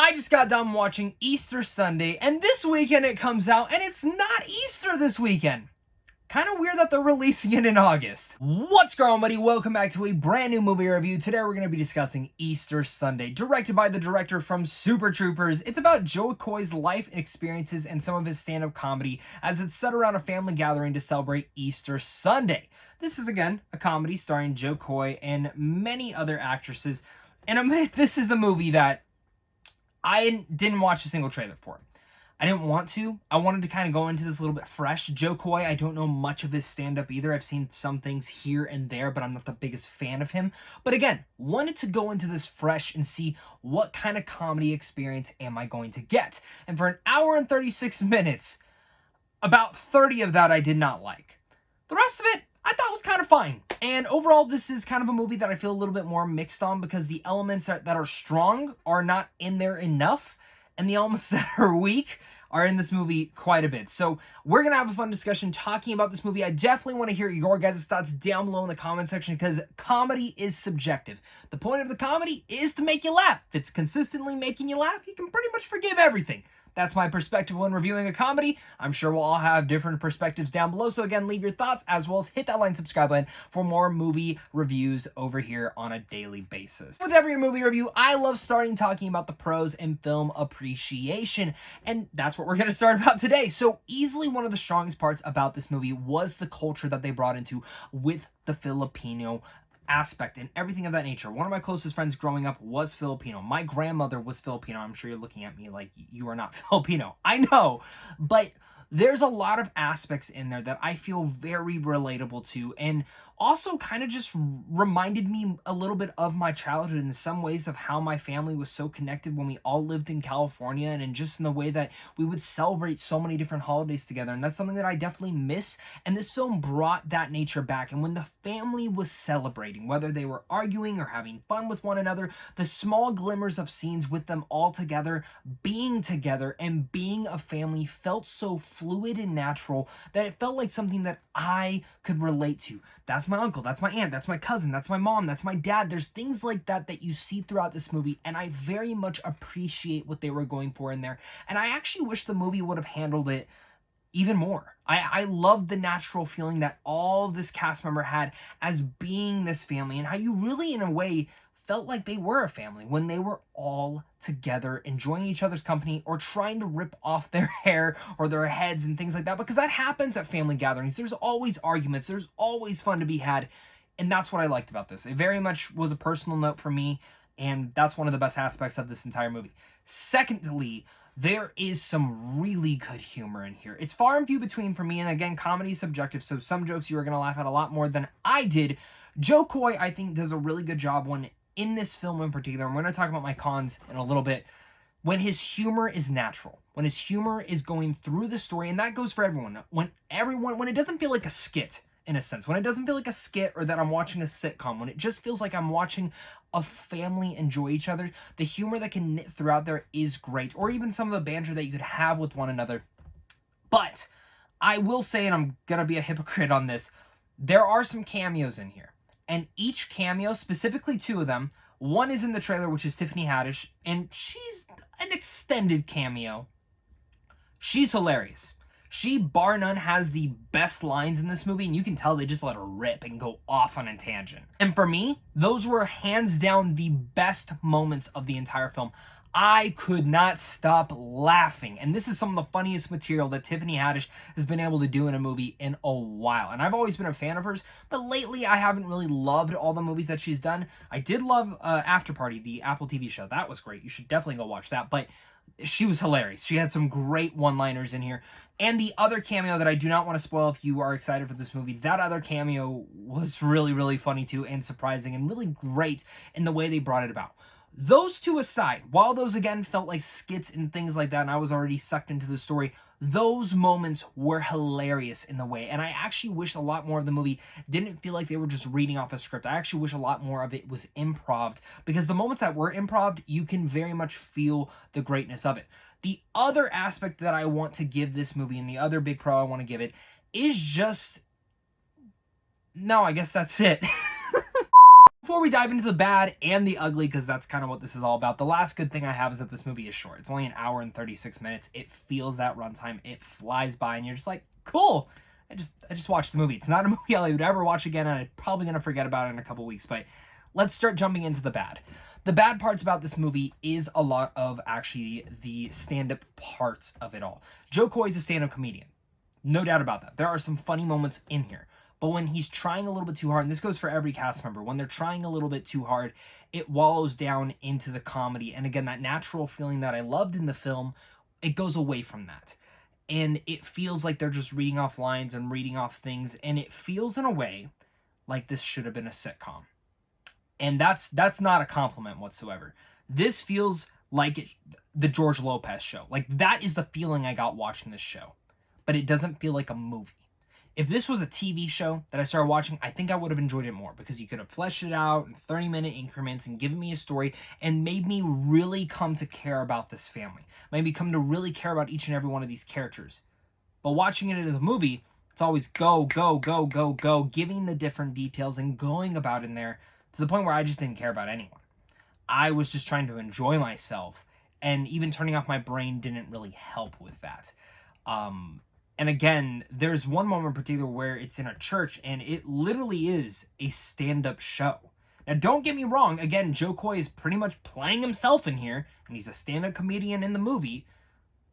I just got done watching Easter Sunday, and this weekend it comes out, and it's not Easter this weekend. Kind of weird that they're releasing it in August. What's going on, buddy? Welcome back to a brand new movie review. Today we're going to be discussing Easter Sunday, directed by the director from Super Troopers. It's about Jo Koy's life and experiences and some of his stand-up comedy as it's set around a family gathering to celebrate Easter Sunday. This is, again, a comedy starring Jo Koy and many other actresses. And this is a movie that I didn't watch a single trailer for. I didn't want to. I wanted to kind of go into this a little bit fresh. Jo Koy, I don't know much of his stand-up either. I've seen some things here and there, but I'm not the biggest fan of him. But again, wanted to go into this fresh and see what kind of comedy experience am I going to get. And for an hour and 36 minutes, about 30 of that I did not like. The rest of it, I thought was kind of fine. And overall, this is kind of a movie that I feel a little bit more mixed on because the elements that are strong are not in there enough, and the elements that are weak are in this movie quite a bit. So we're going to have a fun discussion talking about this movie. I definitely want to hear your guys' thoughts down below in the comment section because comedy is subjective. The point of the comedy is to make you laugh. If it's consistently making you laugh, you can pretty much forgive everything. That's my perspective when reviewing a comedy. I'm sure we'll all have different perspectives down below. So again, leave your thoughts as well as hit that like and subscribe button for more movie reviews over here on a daily basis. With every movie review, I love starting talking about the pros in film appreciation. And that's what we're going to start about today. So easily one of the strongest parts about this movie was the culture that they brought into with the Filipino aspect and everything of that nature. One of my closest friends growing up was Filipino. My grandmother was Filipino. I'm sure you're looking at me like you are not Filipino. I know, but there's a lot of aspects in there that I feel very relatable to and also kind of just reminded me a little bit of my childhood in some ways of how my family was so connected when we all lived in California and just in the way that we would celebrate so many different holidays together. And that's something that I definitely miss. And this film brought that nature back. And when the family was celebrating, whether they were arguing or having fun with one another, the small glimmers of scenes with them all together, being together and being a family felt so fluid and natural that it felt like something that I could relate to. That's my uncle, that's my aunt, that's my cousin, that's my mom, that's my dad. There's things like that that you see throughout this movie, and I very much appreciate what they were going for in there. And I actually wish the movie would have handled it even more. I love the natural feeling that all this cast member had as being this family and how you really, in a way, felt like they were a family when they were all together enjoying each other's company or trying to rip off their hair or their heads and things like that, because that happens at family gatherings. There's always arguments. There's always fun to be had. And that's what I liked about this. It very much was a personal note for me, and that's one of the best aspects of this entire movie. Secondly, there is some really good humor in here. It's far and few between for me, and again, comedy is subjective, so some jokes you are going to laugh at a lot more than I did. Jo Koy, I think, does a really good job when in this film in particular, and we're going to talk about my cons in a little bit, when his humor is natural, when his humor is going through the story, and that goes for everyone. When it doesn't feel like a skit, in a sense, when it doesn't feel like a skit or that I'm watching a sitcom, when it just feels like I'm watching a family enjoy each other, the humor that can knit throughout there is great, or even some of the banter that you could have with one another. But I will say, and I'm going to be a hypocrite on this, there are some cameos in here. And each cameo, specifically two of them, one is in the trailer, which is Tiffany Haddish, and she's an extended cameo. She's hilarious. She, bar none, has the best lines in this movie, and you can tell they just let her rip and go off on a tangent. And for me, those were hands down the best moments of the entire film. I could not stop laughing. And this is some of the funniest material that Tiffany Haddish has been able to do in a movie in a while. And I've always been a fan of hers, but lately I haven't really loved all the movies that she's done. I did love After Party, the Apple TV show. That was great. You should definitely go watch that. But she was hilarious. She had some great one-liners in here. And the other cameo that I do not want to spoil if you are excited for this movie, that other cameo was really, really funny too, and surprising, and really great in the way they brought it about. Those two aside, while those again felt like skits and things like that, and I was already sucked into the story, those moments were hilarious in the way. And I actually wish a lot more of the movie didn't feel like they were just reading off a script. I actually wish a lot more of it was improv, because the moments that were improv, you can very much feel the greatness of it. The other aspect that I want to give this movie, and the other big pro I want to give it, is just... No, I guess that's it. Before we dive into the bad and the ugly, because that's kind of what this is all about, the last good thing I have is that this movie is short. It's only an hour and 36 minutes. It feels that runtime. It flies by, and you're just like, cool. I just watched the movie. It's not a movie I would ever watch again, and I'm probably going to forget about it in a couple weeks, but let's start jumping into the bad. The bad parts about this movie is a lot of actually the stand-up parts of it all. Jo Koy is a stand-up comedian. No doubt about that. There are some funny moments in here. But when he's trying a little bit too hard, and this goes for every cast member, when they're trying a little bit too hard, it wallows down into the comedy. And again, that natural feeling that I loved in the film, it goes away from that. And it feels like they're just reading off lines and reading off things. And it feels in a way like this should have been a sitcom. And that's not a compliment whatsoever. This feels like the George Lopez show. Like, that is the feeling I got watching this show. But it doesn't feel like a movie. If this was a TV show that I started watching, I think I would have enjoyed it more because you could have fleshed it out in 30-minute increments and given me a story and made me really come to care about this family. Made me come to really care about each and every one of these characters. But watching it as a movie, it's always go, go, go, go, go, giving the different details and going about in there to the point where I just didn't care about anyone. I was just trying to enjoy myself, and even turning off my brain didn't really help with that. And again, there's one moment in particular where it's in a church, and it literally is a stand-up show. Now, don't get me wrong. Again, Jo Koy is pretty much playing himself in here, and he's a stand-up comedian in the movie.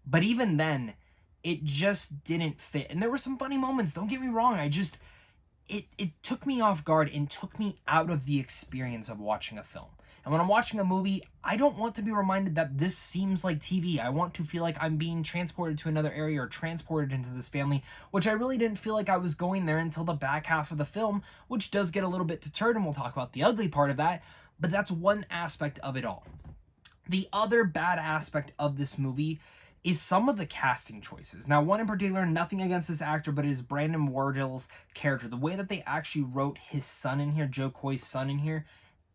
But even then, it just didn't fit. And there were some funny moments. Don't get me wrong. It took me off guard and took me out of the experience of watching a film. And when I'm watching a movie, I don't want to be reminded that this seems like TV. I want to feel like I'm being transported to another area or transported into this family, which I really didn't feel like I was going there until the back half of the film, which does get a little bit deterred, and we'll talk about the ugly part of that, but that's one aspect of it all. The other bad aspect of this movie is some of the casting choices. Now, one in particular, nothing against this actor, but it is Brandon Wardell's character. The way that they actually wrote his son in here, Jo Koy's son in here,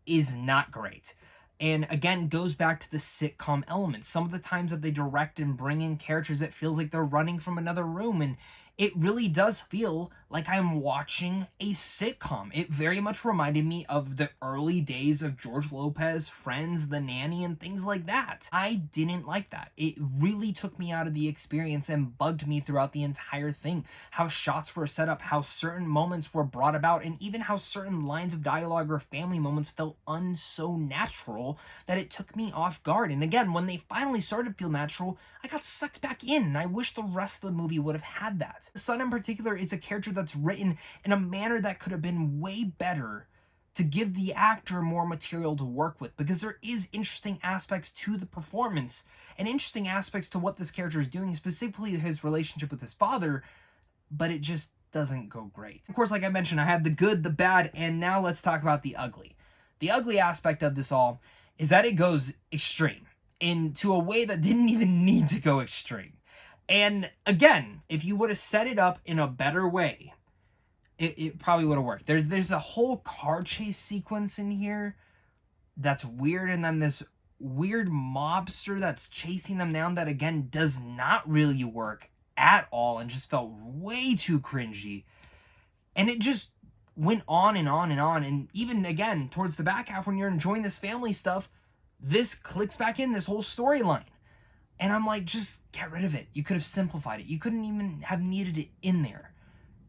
is not great. And again, goes back to the sitcom element. Some of the times that they direct and bring in characters, it feels like they're running from another room, and it really does feel like I'm watching a sitcom. It very much reminded me of the early days of George Lopez, Friends, The Nanny, and things like that. I didn't like that. It really took me out of the experience and bugged me throughout the entire thing. How shots were set up, how certain moments were brought about, and even how certain lines of dialogue or family moments felt so natural that it took me off guard. And again, when they finally started to feel natural, I got sucked back in, and I wish the rest of the movie would have had that. The son in particular is a character that's written in a manner that could have been way better to give the actor more material to work with, because there is interesting aspects to the performance and interesting aspects to what this character is doing, specifically his relationship with his father, but it just doesn't go great. Of course, like I mentioned, I had the good, the bad, and now let's talk about the ugly. The ugly aspect of this all is that it goes extreme into a way that didn't even need to go extreme. And again, if you would have set it up in a better way, it probably would have worked. There's a whole car chase sequence in here that's weird, and then this weird mobster that's chasing them down that, again, does not really work at all and just felt way too cringy. And it just went on and on and on. And even, again, towards the back half, when you're enjoying this family stuff, this clicks back in, this whole storyline. And I'm like, just get rid of it. You could have simplified it. You couldn't even have needed it in there.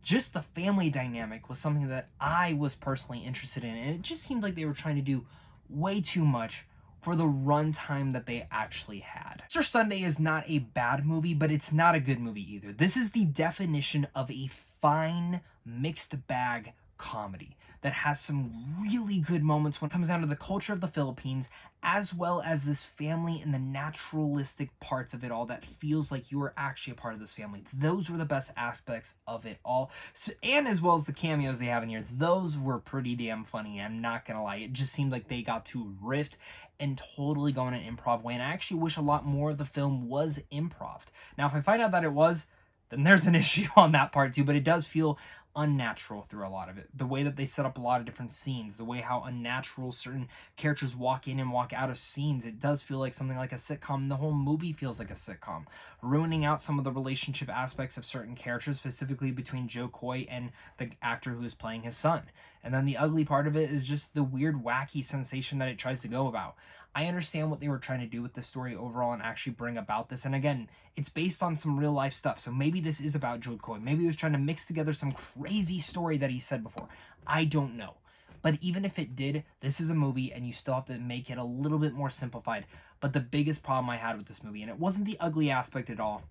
Just the family dynamic was something that I was personally interested in. And it just seemed like they were trying to do way too much for the runtime that they actually had. Easter Sunday is not a bad movie, but it's not a good movie either. This is the definition of a fine, mixed bag comedy that has some really good moments when it comes down to the culture of the Philippines, as well as this family and the naturalistic parts of it all that feels like you are actually a part of this family. Those were the best aspects of it all. So, and as well as the cameos they have in here, those were pretty damn funny. I'm not gonna lie. It just seemed like they got to riff and totally go in an improv way. And I actually wish a lot more of the film was improv. Now, if I find out that it was, then there's an issue on that part too, but it does feel unnatural through a lot of it. The way that they set up a lot of different scenes, the way how unnatural certain characters walk in and walk out of scenes, it does feel like something like a sitcom. The whole movie feels like a sitcom, ruining out some of the relationship aspects of certain characters, specifically between Jo Koy and the actor who is playing his son. And then the ugly part of it is just the weird, wacky sensation that it tries to go about. I understand what they were trying to do with the story overall and actually bring about this. And again, it's based on some real life stuff. So maybe this is about Jo Koy. Maybe he was trying to mix together some crazy story that he said before. I don't know. But even if it did, this is a movie and you still have to make it a little bit more simplified. But the biggest problem I had with this movie, and it wasn't the ugly aspect at all,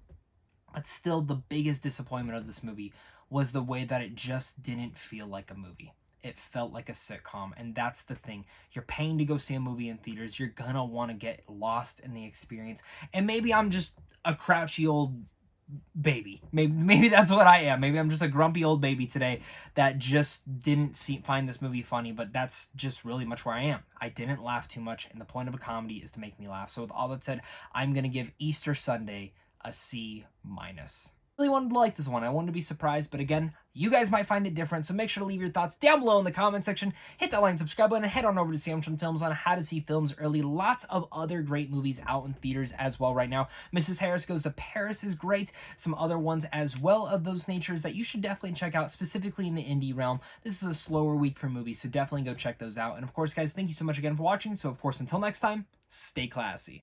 but still the biggest disappointment of this movie was the way that it just didn't feel like a movie. It felt like a sitcom, and that's the thing. You're paying to go see a movie in theaters. You're gonna want to get lost in the experience. And maybe I'm just a grouchy old baby. Maybe that's what I am. Maybe I'm just a grumpy old baby today that just didn't find this movie funny, but that's just really much where I am. I didn't laugh too much, and the point of a comedy is to make me laugh. So with all that said, I'm gonna give Easter Sunday a C-. Really wanted to like this one. I wanted to be surprised, but again, you guys might find it different, so make sure to leave your thoughts down below in the comment section. Hit that like and subscribe button, and head on over to Samsung Films on how to see films early. Lots of other great movies out in theaters as well right now. Mrs. Harris Goes to Paris is great. Some other ones as well of those natures that you should definitely check out, specifically in the indie realm. This is a slower week for movies, so definitely go check those out. And of course, guys, thank you so much again for watching. So of course, until next time, stay classy.